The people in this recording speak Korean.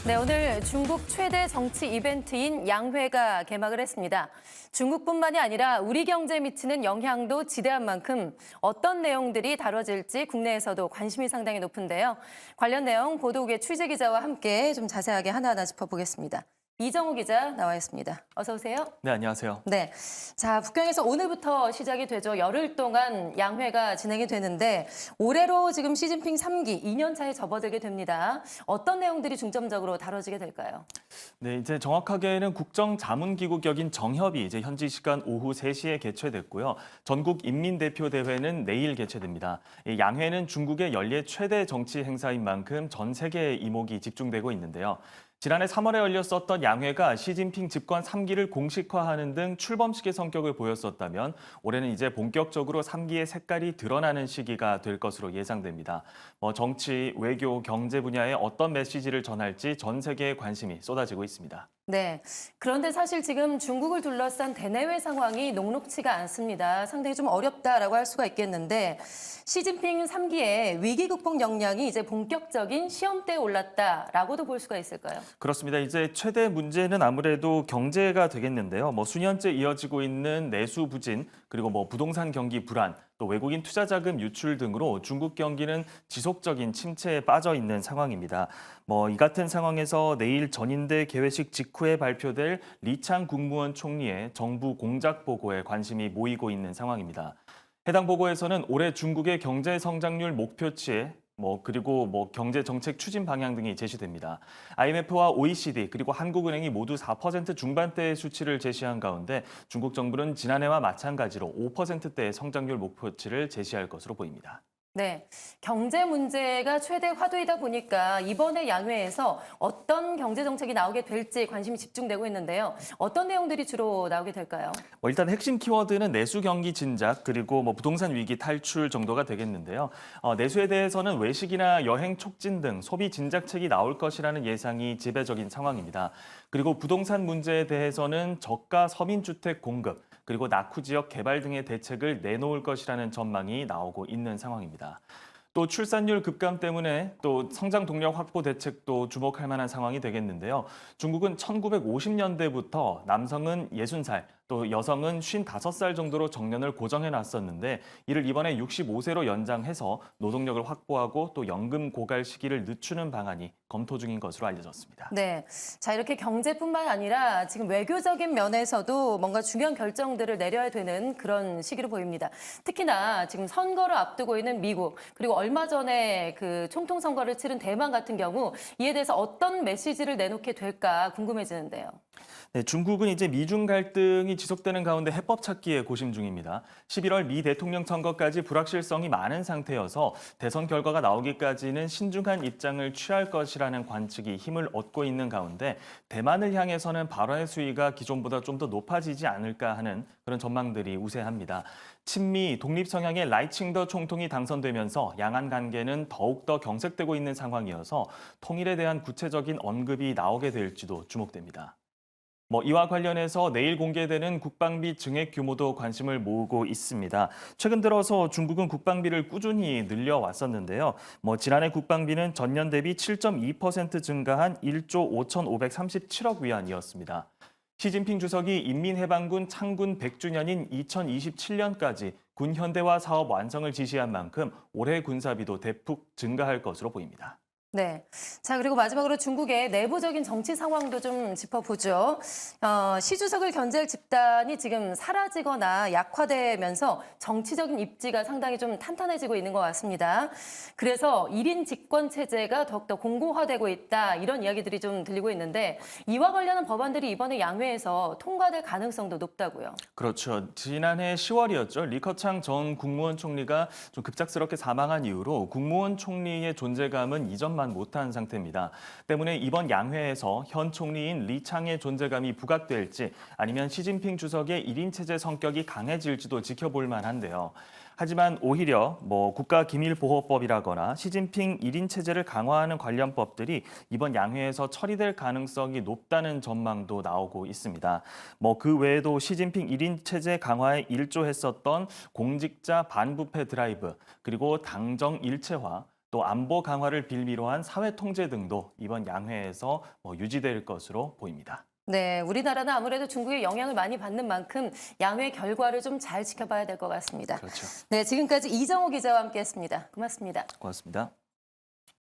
네, 오늘 중국 최대 정치 이벤트인 양회가 개막을 했습니다. 중국뿐만이 아니라 우리 경제에 미치는 영향도 지대한 만큼 어떤 내용들이 다뤄질지 국내에서도 관심이 상당히 높은데요. 관련 내용 보도국의 취재기자와 함께 좀 자세하게 하나하나 짚어보겠습니다. 이정우 기자 나와 있습니다. 어서 오세요. 네, 안녕하세요. 네. 자, 북경에서 오늘부터 시작이 되죠. 열흘 동안 양회가 진행이 되는데 올해로 지금 시진핑 3기 2년 차에 접어들게 됩니다. 어떤 내용들이 중점적으로 다뤄지게 될까요? 네, 이제 정확하게는 국정자문기구 격인 정협이 이제 현지 시간 오후 3시에 개최됐고요. 전국 인민대표대회는 내일 개최됩니다. 이 양회는 중국의 연례 최대 정치 행사인 만큼 전 세계의 이목이 집중되고 있는데요. 지난해 3월에 열렸었던 양회가 시진핑 집권 3기를 공식화하는 등 출범식의 성격을 보였었다면 올해는 이제 본격적으로 3기의 색깔이 드러나는 시기가 될 것으로 예상됩니다. 정치, 외교, 경제 분야에 어떤 메시지를 전할지 전 세계의 관심이 쏟아지고 있습니다. 네. 그런데 사실 지금 중국을 둘러싼 대내외 상황이 녹록치가 않습니다. 상당히 좀 어렵다라고 할 수가 있겠는데 시진핑 3기의 위기 극복 역량이 이제 본격적인 시험대에 올랐다라고도 볼 수가 있을까요? 그렇습니다. 이제 최대 문제는 아무래도 경제가 되겠는데요. 수년째 이어지고 있는 내수 부진, 그리고 부동산 경기 불안, 또 외국인 투자 자금 유출 등으로 중국 경기는 지속적인 침체에 빠져 있는 상황입니다. 이 같은 상황에서 내일 전인대 개회식 직후에 발표될 리창 국무원 총리의 정부 공작 보고에 관심이 모이고 있는 상황입니다. 해당 보고에서는 올해 중국의 경제 성장률 목표치에 그리고 경제 정책 추진 방향 등이 제시됩니다. IMF와 OECD 그리고 한국은행이 모두 4% 중반대의 수치를 제시한 가운데 중국 정부는 지난해와 마찬가지로 5%대의 성장률 목표치를 제시할 것으로 보입니다. 네, 경제 문제가 최대 화두이다 보니까 이번에 양회에서 어떤 경제 정책이 나오게 될지 관심이 집중되고 있는데요. 어떤 내용들이 주로 나오게 될까요? 일단 핵심 키워드는 내수 경기 진작 그리고 부동산 위기 탈출 정도가 되겠는데요. 내수에 대해서는 외식이나 여행 촉진 등 소비 진작책이 나올 것이라는 예상이 지배적인 상황입니다. 그리고 부동산 문제에 대해서는 저가 서민주택 공급 그리고 낙후 지역 개발 등의 대책을 내놓을 것이라는 전망이 나오고 있는 상황입니다. 또 출산율 급감 때문에 또 성장 동력 확보 대책도 주목할 만한 상황이 되겠는데요. 중국은 1950년대부터 남성은 60살, 또 여성은 55살 정도로 정년을 고정해 놨었는데 이를 이번에 65세로 연장해서 노동력을 확보하고 또 연금 고갈 시기를 늦추는 방안이 검토 중인 것으로 알려졌습니다. 네. 자, 이렇게 경제뿐만 아니라 지금 외교적인 면에서도 뭔가 중요한 결정들을 내려야 되는 그런 시기로 보입니다. 특히나 지금 선거를 앞두고 있는 미국, 그리고 얼마 전에 그 총통 선거를 치른 대만 같은 경우 이에 대해서 어떤 메시지를 내놓게 될까 궁금해지는데요. 네, 중국은 이제 미중 갈등이 지속되는 가운데 해법 찾기에 고심 중입니다. 11월 미 대통령 선거까지 불확실성이 많은 상태여서 대선 결과가 나오기까지는 신중한 입장을 취할 것이라는 관측이 힘을 얻고 있는 가운데 대만을 향해서는 발언의 수위가 기존보다 좀 더 높아지지 않을까 하는 그런 전망들이 우세합니다. 친미 독립 성향의 라이칭더 총통이 당선되면서 양안 관계는 더욱더 경색되고 있는 상황이어서 통일에 대한 구체적인 언급이 나오게 될지도 주목됩니다. 이와 관련해서 내일 공개되는 국방비 증액 규모도 관심을 모으고 있습니다. 최근 들어서 중국은 국방비를 꾸준히 늘려왔었는데요. 지난해 국방비는 전년 대비 7.2% 증가한 1조 5,537억 위안이었습니다. 시진핑 주석이 인민해방군 창군 100주년인 2027년까지 군 현대화 사업 완성을 지시한 만큼 올해 군사비도 대폭 증가할 것으로 보입니다. 네. 자, 그리고 마지막으로 중국의 내부적인 정치 상황도 좀 짚어보죠. 시 주석을 견제할 집단이 지금 사라지거나 약화되면서 정치적인 입지가 상당히 좀 탄탄해지고 있는 것 같습니다. 그래서 1인 집권 체제가 더욱더 공고화되고 있다, 이런 이야기들이 좀 들리고 있는데 이와 관련한 법안들이 이번에 양회에서 통과될 가능성도 높다고요. 그렇죠. 지난해 10월이었죠. 리커창 전 국무원 총리가 좀 급작스럽게 사망한 이후로 국무원 총리의 존재감은 이전만 못한 상태입니다. 때문에 이번 양회에서 현 총리인 리창의 존재감이 부각될지 아니면 시진핑 주석의 1인 체제 성격이 강해질지도 지켜볼 만한데요. 하지만 오히려 국가기밀보호법이라거나 시진핑 1인 체제를 강화하는 관련 법들이 이번 양회에서 처리될 가능성이 높다는 전망도 나오고 있습니다. 그 외에도 시진핑 1인 체제 강화에 일조했었던 공직자 반부패 드라이브, 그리고 당정 일체화, 또 안보 강화를 빌미로 한 사회 통제 등도 이번 양회에서 유지될 것으로 보입니다. 네, 우리나라는 아무래도 중국의 영향을 많이 받는 만큼 양회 결과를 좀 잘 지켜봐야 될 것 같습니다. 그렇죠. 네, 지금까지 이정호 기자와 함께했습니다. 고맙습니다. 고맙습니다.